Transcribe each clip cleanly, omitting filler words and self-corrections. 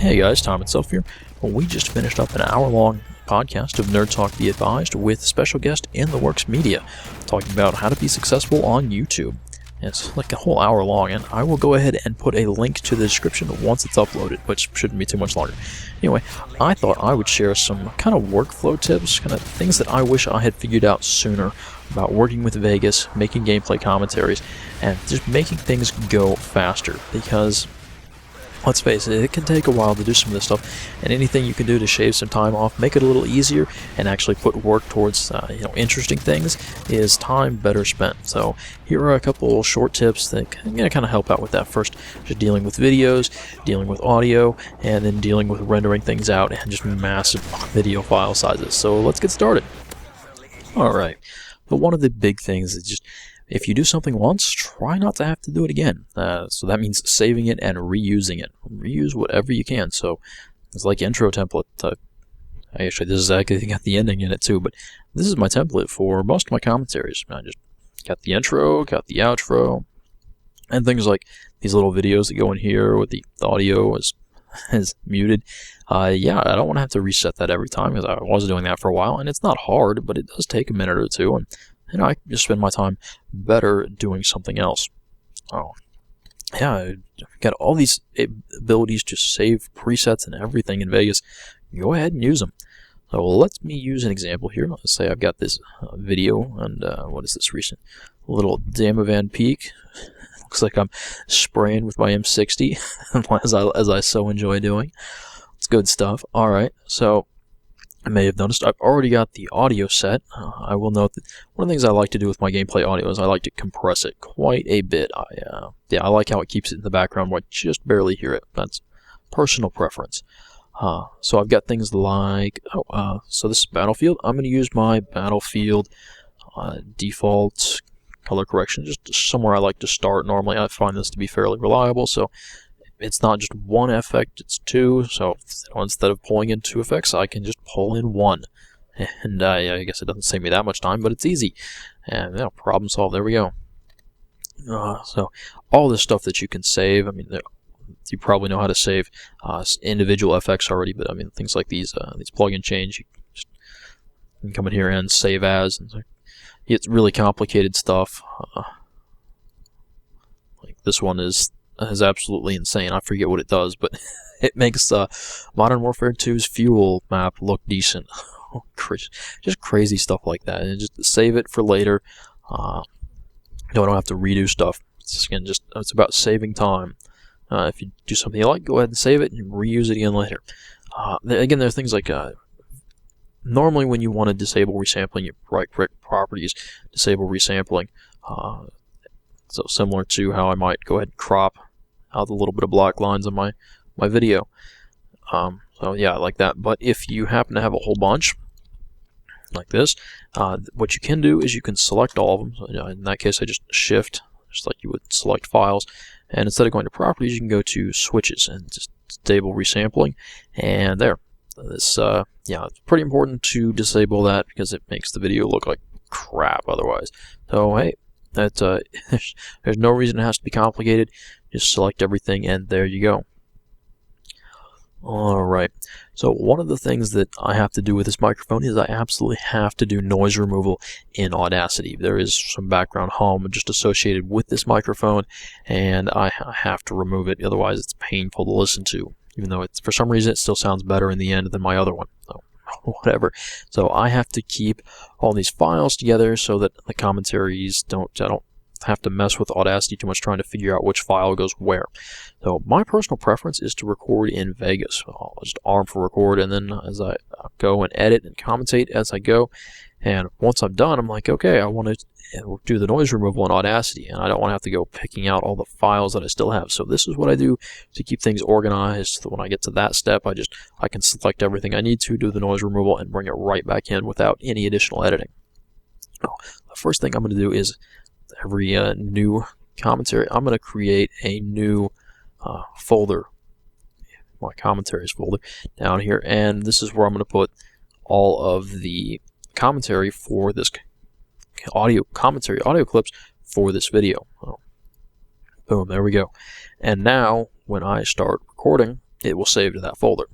Hey guys, Tom itself here. Well, we just finished up an hour-long podcast of Nerd Talk Be Advised with special guest InTheWorksMedia, talking about how to be successful on YouTube. It's like a whole hour long, and I will go ahead and put a link to the description once it's uploaded, which shouldn't be too much longer. Anyway, I thought I would share some kind of workflow tips, kind of things that I wish I had figured out sooner about working with Vegas, making gameplay commentaries, and just making things go faster, because let's face it, it can take a while to do some of this stuff, and anything you can do to shave some time off, make it a little easier, and actually put work towards interesting things is time better spent. So here are a couple short tips that can kind of help out with that. First, just dealing with videos, dealing with audio, and then dealing with rendering things out and just massive video file sizes. So let's get started. Alright, but one of the big things is just, if you do something once, try not to have to do it again. So that means saving it and reusing it. Reuse whatever you can. So it's like intro template. Actually, this is actually got the ending in it too, but this is my template for most of my commentaries. I just got the intro, got the outro, and things like these little videos that go in here with the audio is muted. Yeah, I don't want to have to reset that every time, because I was doing that for a while, and it's not hard, but it does take a minute or two, and I just spend my time better doing something else. Oh, yeah, I've got all these abilities to save presets and everything in Vegas. Go ahead and use them. So let me use an example here. Let's say I've got this video, and what is this recent? A little Damavan Peak. Looks like I'm spraying with my M60, as I so enjoy doing. It's good stuff. All right, so I may have noticed I've already got the audio set. I will note that one of the things I like to do with my gameplay audio is I like to compress it quite a bit. I like how it keeps it in the background where I just barely hear it. That's personal preference. So I've got things like, so this is Battlefield. I'm going to use my Battlefield default color correction, just somewhere I like to start. Normally I find this to be fairly reliable, so it's not just one effect, it's two, so instead of pulling in two effects, I can just pull in one. And I guess it doesn't save me that much time, but it's easy. And problem solved, there we go. So all this stuff that you can save, I mean, you probably know how to save individual effects already, but I mean, things like these plug and change, you can come in here and save as, and it's really complicated stuff. Like this one is absolutely insane. I forget what it does, but it makes Modern Warfare 2's fuel map look decent. Just crazy stuff like that, and just save it for later. Don't have to redo stuff. It's about saving time. If you do something you like, go ahead and save it and reuse it again later. Again, there are things like normally when you want to disable resampling, you right-click Properties, disable resampling. So similar to how I might go ahead and crop out a little bit of black lines on my video. So yeah, I like that. But if you happen to have a whole bunch like this, what you can do is you can select all of them. So, in that case, I just shift, just like you would select files. And instead of going to Properties, you can go to Switches and just disable resampling. And there. This, it's pretty important to disable that because it makes the video look like crap otherwise. So hey, there's no reason it has to be complicated. Just select everything and there you go. Alright, so one of the things that I have to do with this microphone is I absolutely have to do noise removal in Audacity. There is some background hum just associated with this microphone, and I have to remove it, otherwise it's painful to listen to, even though for some reason it still sounds better in the end than my other one. So whatever. So I have to keep all these files together so that the commentaries I don't have to mess with Audacity too much trying to figure out which file goes where. So my personal preference is to record in Vegas. I'll just arm for record, and then as I go and edit and commentate as I go. And once I'm done, I'm like, okay, I want to do the noise removal in Audacity, and I don't want to have to go picking out all the files that I still have. So this is what I do to keep things organized. So when I get to that step, I can select everything I need to, do the noise removal, and bring it right back in without any additional editing. The first thing I'm going to do is every new commentary, I'm going to create a new folder, my commentaries folder down here, and this is where I'm going to put all of the commentary for this audio clips for this video. Boom, there we go. And now when I start recording, it will save to that folder.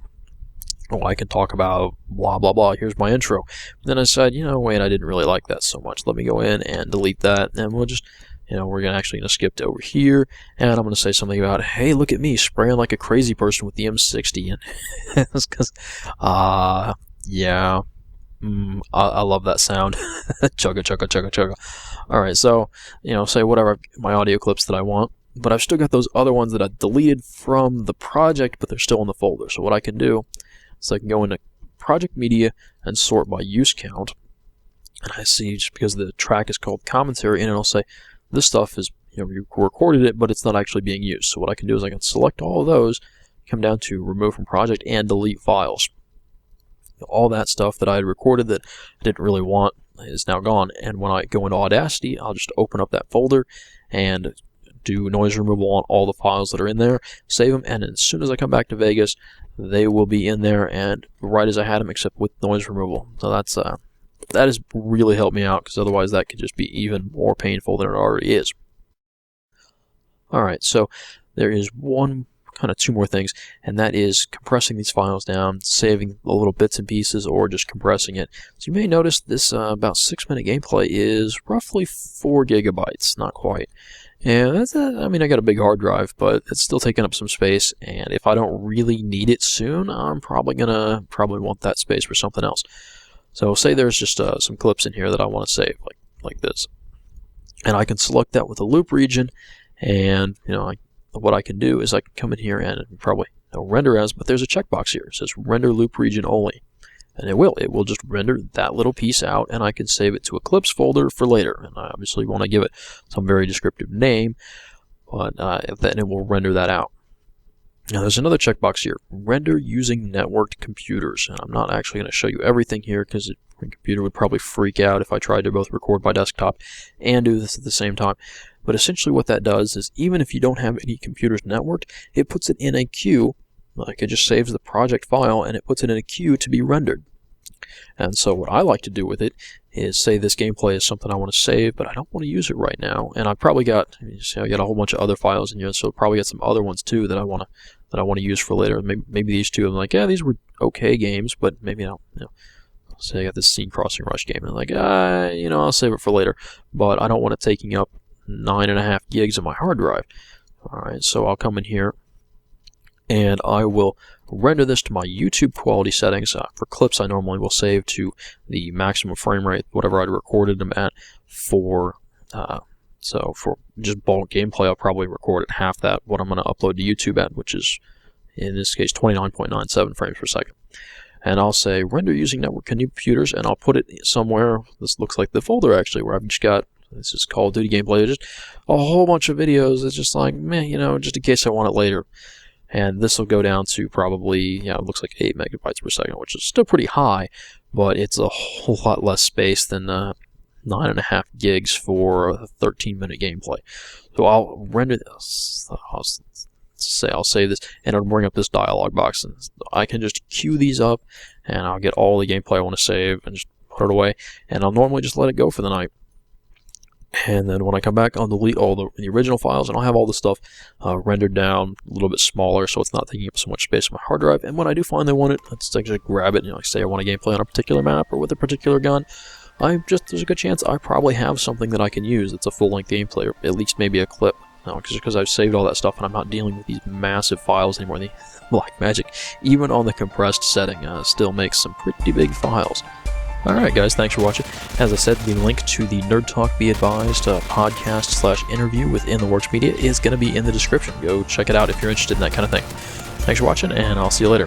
Well, I can talk about blah, blah, blah. Here's my intro. Then I decided, wait, I didn't really like that so much. Let me go in and delete that. And we'll just, we're actually going to skip to over here. And I'm going to say something about, hey, look at me spraying like a crazy person with the M60. And it's because, yeah, I love that sound. Chugga, chugga, chugga, chugga. All right, so, say whatever, my audio clips that I want. But I've still got those other ones that I deleted from the project, but they're still in the folder. So what I can do, so I can go into Project Media and sort by use count. And I see, just because the track is called commentary, and it'll say, this stuff is, you recorded it, but it's not actually being used. So what I can do is I can select all of those, come down to remove from project, and delete files. All that stuff that I had recorded that I didn't really want is now gone. And when I go into Audacity, I'll just open up that folder and do noise removal on all the files that are in there, save them, and as soon as I come back to Vegas, they will be in there and right as I had them, except with noise removal. So that has really helped me out, because otherwise that could just be even more painful than it already is. Alright, so there is two more things, and that is compressing these files down, saving the little bits and pieces, or just compressing it. So you may notice this about 6-minute gameplay is roughly 4 gigabytes, not quite. And that's I got a big hard drive, but it's still taking up some space, and if I don't really need it soon, I'm probably want that space for something else. So say there's just some clips in here that I want to save, like this. And I can select that with a loop region, and what I can do is I can come in here and probably render as, but there's a checkbox here. It says render loop region only. And it will just render that little piece out, and I can save it to a clips folder for later. And I obviously want to give it some very descriptive name, but then it will render that out. Now there's another checkbox here, render using networked computers. And I'm not actually going to show you everything here, because my computer would probably freak out if I tried to both record by desktop and do this at the same time. But essentially what that does is, even if you don't have any computers networked, it puts it in a queue. Like, it just saves the project file and it puts it in a queue to be rendered. And so what I like to do with it is, say this gameplay is something I want to save, but I don't want to use it right now. And I probably got, I got a whole bunch of other files in here, so I'll probably got some other ones too that I want to use for later. Maybe these two, I'm like, yeah, these were okay games, but maybe I'll, say I got this Scene Crossing Rush game, and I'm like, I'll save it for later. But I don't want it taking up 9.5 gigs of my hard drive. All right, so I'll come in here, and I will render this to my YouTube quality settings. For clips, I normally will save to the maximum frame rate, whatever I'd recorded them at. So for just bulk gameplay, I'll probably record at half that, what I'm going to upload to YouTube at, which is, in this case, 29.97 frames per second. And I'll say render using network computers, and I'll put it somewhere. This looks like the folder, actually, where I've just got, this is Call of Duty gameplay, just a whole bunch of videos. It's just like, just in case I want it later. And this will go down to probably, it looks like 8 megabytes per second, which is still pretty high, but it's a whole lot less space than 9.5 gigs for a 13-minute gameplay. So I'll render this. I'll save this, and it'll bring up this dialog box, and I can just queue these up, and I'll get all the gameplay I want to save and just put it away, and I'll normally just let it go for the night. And then when I come back, I'll delete all the original files, and I'll have all the stuff rendered down a little bit smaller, so it's not taking up so much space on my hard drive. And when I do finally want it, let's just grab it. Like say I want a gameplay on a particular map or with a particular gun, there's a good chance I probably have something that I can use that's a full-length gameplay, or at least maybe a clip. Because I've saved all that stuff and I'm not dealing with these massive files anymore. The Blackmagic, even on the compressed setting, still makes some pretty big files. Alright guys, thanks for watching. As I said, the link to the Nerd Talk Be Advised podcast/interview with InTheWorksMedia is going to be in the description. Go check it out if you're interested in that kind of thing. Thanks for watching, and I'll see you later.